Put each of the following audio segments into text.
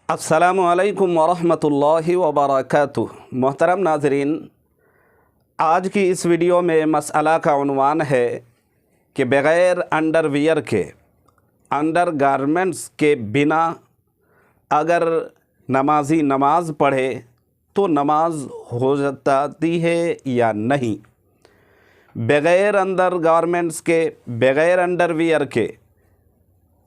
अस्सलामुअलैकुम वरहमतुल्लाहि वबरकातुहू। मोहतरम नाज़रीन, आज की इस वीडियो में मसला का उन्वान है कि बग़ैर अंडरवियर के, अंडर गारमेंट्स के बिना अगर नमाजी नमाज पढ़े तो नमाज हो जाती है या नहीं। बग़ैर अंडर गारमेंट्स के, बग़ैर अंडरवियर के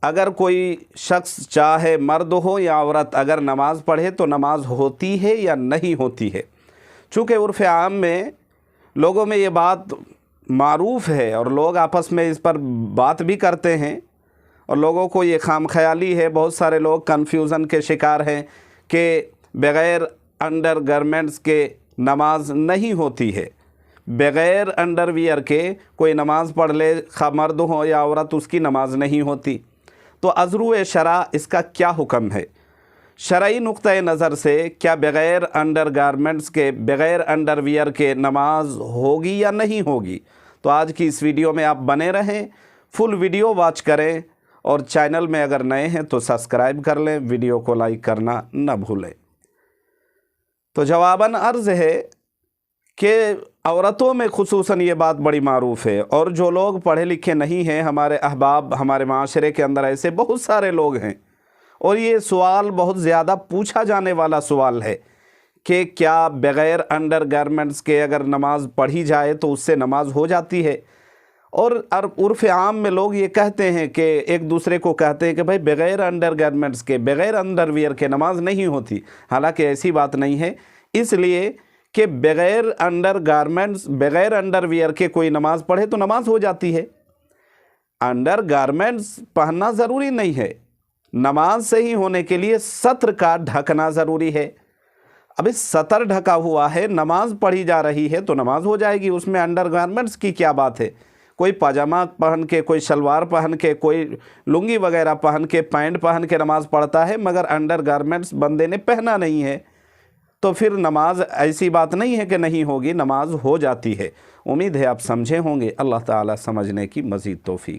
अगर कोई शख्स चाहे मर्द हो या औरत अगर नमाज़ पढ़े तो नमाज होती है या नहीं होती है। चूँकि उर्फ़ आम में लोगों में ये बात मारूफ़ है और लोग आपस में इस पर बात भी करते हैं और लोगों को ये खाम ख़याली है, बहुत सारे लोग कन्फ्यूज़न के शिकार हैं कि बग़ैर अंडर गारमेंट्स के नमाज नहीं होती है। बग़ैर अंडरवियर के कोई नमाज़ पढ़ ले, खा मर्द हो या औरत, उसकी नमाज नहीं होती। तो अज़रू शरा इसका क्या हुक्म है? शरई नुक्ते नज़र से क्या बग़ैर अंडर गारमेंट्स के, बग़ैर अंडरवियर के नमाज होगी या नहीं होगी? तो आज की इस वीडियो में आप बने रहें, फुल वीडियो वॉच करें और चैनल में अगर नए हैं तो सब्सक्राइब कर लें, वीडियो को लाइक करना न भूलें। तो जवाबन अर्ज़ है कि औरतों में ख़ुसूसन ये बात बड़ी मारूफ़ है, और जो लोग पढ़े लिखे नहीं हैं, हमारे अहबाब, हमारे माशरे के अंदर ऐसे बहुत सारे लोग हैं, और ये सवाल बहुत ज़्यादा पूछा जाने वाला सवाल है कि क्या बग़ैर अंडर गारमेंट्स के अगर नमाज़ पढ़ी जाए तो उससे नमाज हो जाती है। और उर्फ़ आम में लोग ये कहते हैं कि एक दूसरे को कहते हैं कि भाई बग़ैर अंडर गारमेंट्स के, बग़ैर अंडरवियर के नमाज नहीं होती। हालांकि ऐसी बात नहीं है, इसलिए कि बग़ैर अंडर गारमेंट्स, बग़ैर अंडरवियर के कोई नमाज़ पढ़े तो नमाज हो जाती है। अंडर गारमेंट्स पहनना ज़रूरी नहीं है, नमाज सही होने के लिए सत्र का ढकना ज़रूरी है। अब इस सतर ढका हुआ है, नमाज पढ़ी जा रही है तो नमाज हो जाएगी, उसमें अंडर गारमेंट्स की क्या बात है? कोई पाजामा पहन के, कोई शलवार पहन के, कोई लुंगी वगैरह पहन के, पैंट पहन के नमाज़ पढ़ता है, मगर अंडर गारमेंट्स बंदे ने पहना नहीं है, तो फिर नमाज ऐसी बात नहीं है कि नहीं होगी, नमाज हो जाती है। उम्मीद है आप समझे होंगे। अल्लाह ताला समझने की मज़ीद तौफ़ीक